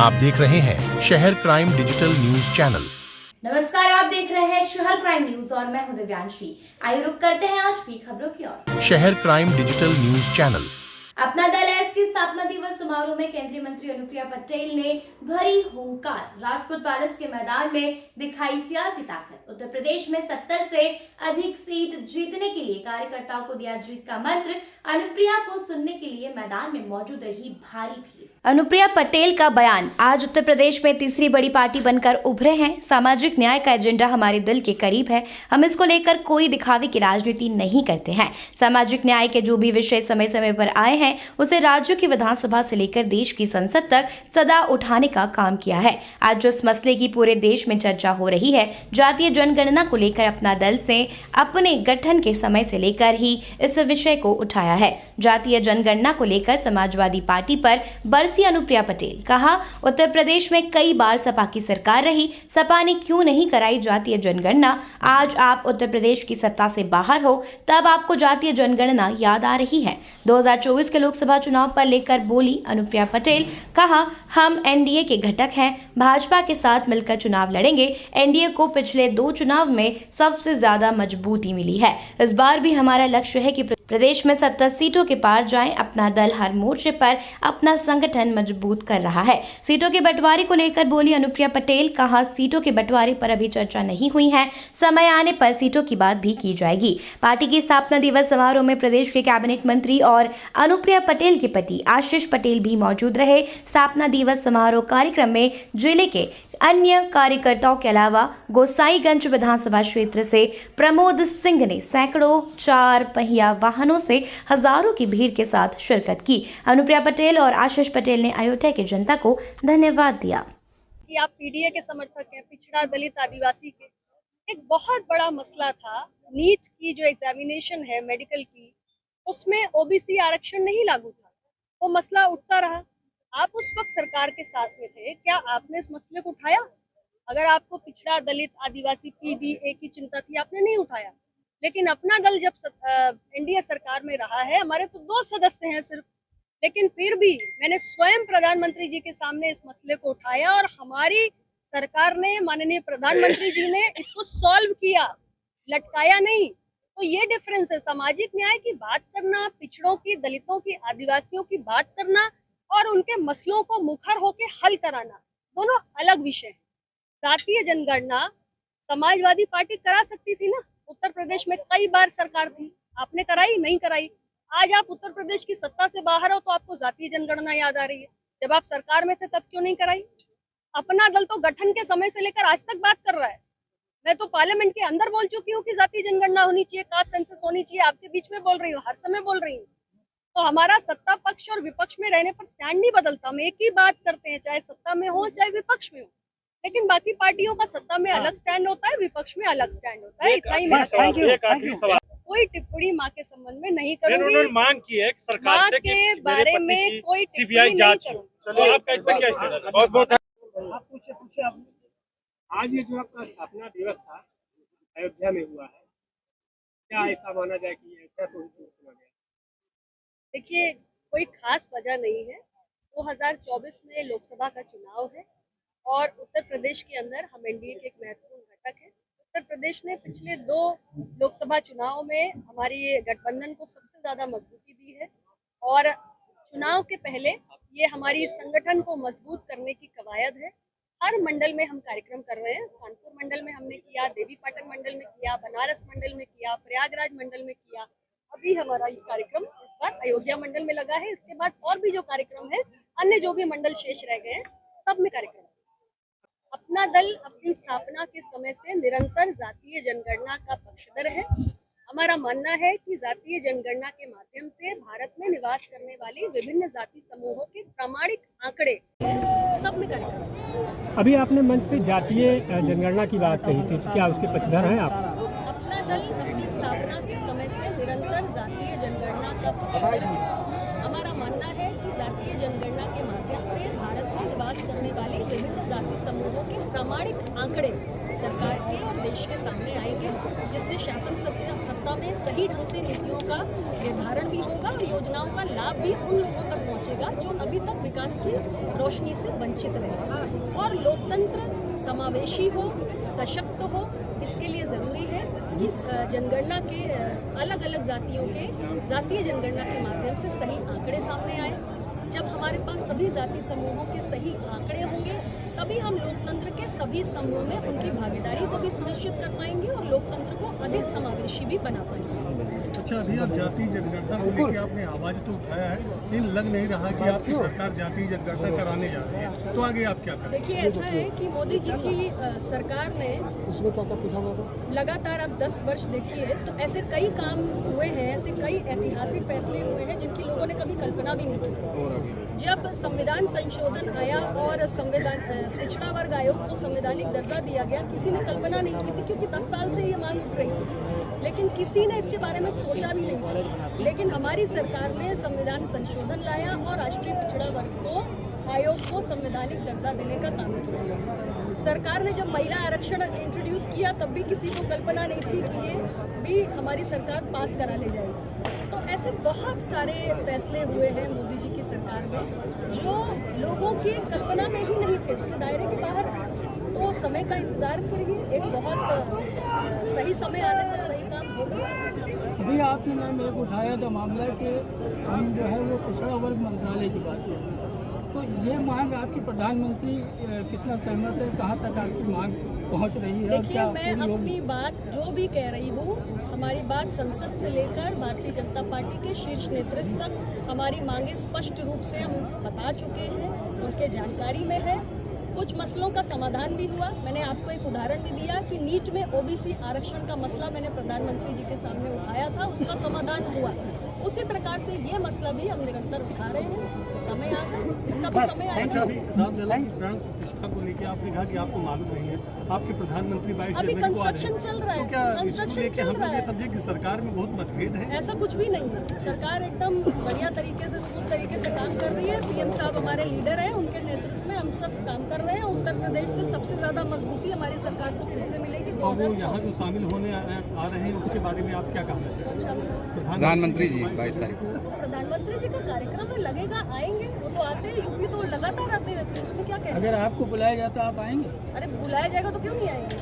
आप देख रहे हैं शहर क्राइम डिजिटल न्यूज चैनल। नमस्कार, आप देख रहे हैं शहर क्राइम न्यूज और मैं हूं दिव्यांशी। आइए रुक करते हैं आज की खबरों की ओर। शहर क्राइम डिजिटल न्यूज चैनल। अपना दल एस की स्थापना दिवस समारोह में केंद्रीय मंत्री अनुप्रिया पटेल ने भरी हुंकार। राजपूत पैलेस के मैदान में दिखाई सियासी ताकत। उत्तर प्रदेश में 70 से अधिक सीट जीतने के लिए कार्यकर्ताओं को दिया जीत का मंत्र। अनुप्रिया को सुनने के लिए मैदान में मौजूद रही भारी भीड़। अनुप्रिया पटेल का बयान। आज उत्तर प्रदेश में तीसरी बड़ी पार्टी बनकर उभरे हैं। सामाजिक न्याय का एजेंडा हमारे दिल के करीब है। हम इसको लेकर कोई दिखावे की राजनीति नहीं करते हैं। सामाजिक न्याय के जो भी विषय समय समय पर आए हैं उसे राज्यों की विधानसभा से लेकर देश की संसद तक सदा उठाने का काम किया है। आज जिस मसले की पूरे देश में चर्चा हो रही है, जातीय जनगणना को लेकर अपना दल से अपने गठन के समय से लेकर ही इस विषय को उठाया है। जातीय जनगणना को लेकर समाजवादी पार्टी पर बरसी अनुप्रिया पटेल। कहा, उत्तर प्रदेश में कई बार सपा की सरकार रही, सपा ने क्यों नहीं कराई जातीय जनगणना? आज आप उत्तर प्रदेश की सत्ता से बाहर हो, तब आपको जातीय जनगणना याद आ रही है। 2024 के लोकसभा चुनाव पर लेकर बोली अनुप्रिया पटेल। कहा, हम एनडीए के घटक हैं, भाजपा के साथ मिलकर चुनाव लड़ेंगे। एनडीए को पिछले 2 चुनाव में सबसे ज्यादा मजबूती मिली है। इस बार भी हमारा लक्ष्य है कि प्रदेश में 70 सीटों के पार जाएं। अपना दल हर मोर्चे पर अपना संगठन मजबूत कर रहा है। सीटों के बंटवारे को लेकर बोली अनुप्रिया पटेल। कहा, सीटों के बंटवारे पर अभी चर्चा नहीं हुई है, समय आने पर सीटों की बात भी की जाएगी। पार्टी की स्थापना दिवस समारोह में प्रदेश के कैबिनेट मंत्री और अनुप्रिया पटेल के पति आशीष पटेल भी मौजूद रहे। स्थापना दिवस समारोह कार्यक्रम में जिले के अन्य कार्यकर्ताओं के अलावा गोसाईगंज विधानसभा क्षेत्र से प्रमोद सिंह ने सैकड़ों 4 पहिया वाहनों से हजारों की भीड़ के साथ शिरकत की। अनुप्रिया पटेल और आशीष पटेल ने अयोध्या की जनता को धन्यवाद दिया। कि आप पीडीए के समर्थक हैं, पिछड़ा दलित आदिवासी के। एक बहुत बड़ा मसला था नीट की जो एग्जामिनेशन है मेडिकल की, उसमें ओबीसी आरक्षण नहीं लागू था। वो मसला उठता रहा। आप उस वक्त सरकार के साथ में थे, क्या आपने इस मसले को उठाया? अगर आपको पिछड़ा दलित आदिवासी पीडीए की चिंता थी, आपने नहीं उठाया। लेकिन अपना दल जब एनडीए सरकार में रहा है, हमारे तो 2 सदस्य हैं सिर्फ, लेकिन फिर भी मैंने स्वयं प्रधानमंत्री जी के सामने इस मसले को उठाया और हमारी सरकार ने, माननीय प्रधानमंत्री जी ने इसको सॉल्व किया, लटकाया नहीं। तो ये डिफरेंस है। सामाजिक न्याय की बात करना, पिछड़ों की, दलितों की, आदिवासियों की बात करना और उनके मसलों को मुखर होकर हल कराना, दोनों अलग विषय हैं। जातीय जनगणना समाजवादी पार्टी करा सकती थी ना, उत्तर प्रदेश में कई बार सरकार थी, आपने कराई? नहीं कराई। आज आप उत्तर प्रदेश की सत्ता से बाहर हो तो आपको जातीय जनगणना याद आ रही है। जब आप सरकार में थे तब क्यों नहीं कराई? अपना दल तो गठन के समय से लेकर आज तक बात कर रहा है। मैं तो पार्लियामेंट के अंदर बोल चुकी हूँ कि जातीय जनगणना होनी चाहिए, कास्ट सेंसस होनी चाहिए। आपके बीच में बोल रही हूँ, हर समय बोल रही हूँ। तो हमारा सत्ता पक्ष और विपक्ष में रहने पर स्टैंड नहीं बदलता। हम एक ही बात करते हैं, चाहे सत्ता में हो चाहे विपक्ष में हो। लेकिन बाकी पार्टियों का सत्ता में अलग स्टैंड होता है, विपक्ष में अलग स्टैंड होता है। इतना ही मैं कोई टिप्पणी माँ के संबंध में नहीं करूंगी। उन्होंने मांग की है सरकार से के बारे में कोई टिप्पणी नहीं करूंगी। आज ये जो आपका स्थापना दिवस था अयोध्या में हुआ है, क्या ऐसा माना जाए कि अयोध्या को चुना गया? देखिए, कोई खास वजह नहीं है। 2024 में लोकसभा का चुनाव है और उत्तर प्रदेश के अंदर हम एनडीए के एक महत्वपूर्ण घटक है। उत्तर प्रदेश ने पिछले 2 लोकसभा चुनाव में हमारी गठबंधन को सबसे ज्यादा मजबूती दी है और चुनाव के पहले ये हमारी संगठन को मजबूत करने की कवायद है। हर मंडल में हम कार्यक्रम कर रहे हैं। कानपुर मंडल में हमने किया, देवी पाटन मंडल में किया, बनारस मंडल में किया, प्रयागराज मंडल में किया। अभी हमारा ये कार्यक्रम इस बार अयोध्या मंडल में लगा है। इसके बाद और भी जो कार्यक्रम है, अन्य जो भी मंडल शेष रह गए हैं, सब में कार्यक्रम। अपना दल अपनी स्थापना के समय से निरंतर जातीय जनगणना का पक्षधर है। हमारा मानना है कि जातीय जनगणना के माध्यम से भारत में निवास करने वाली विभिन्न जाति समूहों के प्रामाणिक आंकड़े सब में कार्यक्रम। अभी आपने मंच पे जातीय जनगणना की बात कही थी, क्या उसके पक्षधर हैं आप? अपना दल अपनी स्थापना के समय से निरंतर जातीय जनगणना का प्रचलन है। हमारा मानना है कि जातीय जनगणना के माध्यम से भारत में निवास करने वाले विभिन्न जाति समूहों के प्रामाणिक आंकड़े सरकार के और देश के सामने आएंगे, जिससे शासन सत्ता में सही ढंग से नीतियों का निर्धारण भी होगा और योजनाओं का लाभ भी उन लोगों तक पहुंचेगा जो अभी तक विकास की रोशनी से वंचित रहे। और लोकतंत्र समावेशी हो, सशक्त हो, इसके लिए ज़रूरी है कि जनगणना के अलग अलग जातियों के जातीय जनगणना के माध्यम से सही आंकड़े सामने आए। जब हमारे पास सभी जाति समूहों के सही आंकड़े होंगे तभी हम लोकतंत्र के सभी स्तंभों में उनकी भागीदारी को भी सुनिश्चित कर पाएंगे और लोकतंत्र को अधिक समावेशी भी बना पाएंगे। अच्छा, अभी आप जातीय जनगणना को लेकर आपने आवाज तो उठाया है, लेकिन लग नहीं रहा कि आपकी सरकार जातीय जनगणना कराने जा रही है, तो आगे आप क्या करें? देखिए, ऐसा है कि मोदी जी की सरकार ने लगातार अब 10 वर्ष देखिए तो ऐसे कई काम हुए हैं, ऐसे कई ऐतिहासिक फैसले हुए हैं जिनकी लोगों ने कभी कल्पना भी नहीं की। जब संविधान संशोधन आया और पिछड़ा वर्ग आयोग को संवैधानिक दर्जा दिया गया, किसी ने कल्पना नहीं की थी क्योंकि 10 साल से ये मांग उठ रही थी, लेकिन किसी ने इसके बारे में सोचा भी नहीं। लेकिन हमारी सरकार ने संविधान संशोधन लाया और राष्ट्रीय पिछड़ा वर्ग को आयोग को संवैधानिक दर्जा देने का काम किया। सरकार ने जब महिला आरक्षण इंट्रोड्यूस किया तब भी किसी को कल्पना नहीं थी कि ये भी हमारी सरकार पास करा ले जाएगी। तो ऐसे बहुत सारे फैसले हुए हैं मोदी जी की सरकार में जो लोगों की कल्पना में ही नहीं थे, उसके दायरे के बाहर थे। तो समय का इंतजार करिए, एक बहुत सही समय आने पर सही काम होगा। अभी आपने मैम एक उठाया था मामला कि हम जो है वो पिछड़ा वर्ग मंत्रालय की बात कर रहे हैं, तो ये मांग आपकी प्रधानमंत्री कितना सहमत है, कहाँ तक आपकी मांग पहुँच रही है? देखिए, मैं अपनी बात जो भी कह रही हूँ, हमारी बात संसद से लेकर भारतीय जनता पार्टी के शीर्ष नेतृत्व तक हमारी मांगे स्पष्ट रूप से हम बता चुके हैं, उनके जानकारी में है। कुछ मसलों का समाधान भी हुआ। मैंने आपको एक उदाहरण भी दिया कि नीट में ओबीसी आरक्षण का मसला मैंने प्रधानमंत्री जी के सामने उठाया था, उसका समाधान हुआ। उसी प्रकार से ये मसला भी हम निरंतर उठा रहे हैं। समय आ गया, इसका भी समय आएगा। अभी रामलला की प्राण प्रतिष्ठा को लेकर आपने कहा कि आपको मालूम नहीं है, आपके प्रधानमंत्री 22 अभी जनवरी को आ रहे कंस्ट्रक्शन हैं। चल रहा है, तो क्या कंस्ट्रक्शन इसको चल लेकर रहा हम ये है। समझे कि सरकार में बहुत मतभेद है? ऐसा कुछ भी नहीं है। सरकार एकदम बढ़िया तरीके से, स्मूथ तरीके से काम कर रही है। पीएम साहब हमारे लीडर हैं, उनके नेतृत्व में हम सब काम कर रहे हैं। उत्तर प्रदेश से सबसे ज्यादा मजबूती हमारी सरकार को फिर से मिलेगी। और वो यहाँ जो शामिल होने आ रहे हैं उसके बारे में आप क्या कहना चाहेंगे? प्रधानमंत्री जी 22 तारीख को प्रधानमंत्री जी का कार्यक्रम में लगेगा, आएंगे। वो तो आते हैं, यूपी तो लगातार आते रहते हैं, उसमें क्या कहना है? अगर आपको बुलाया जाता आप आएंगे? अरे बुलाया जाएगा तो क्यों नहीं आएंगे?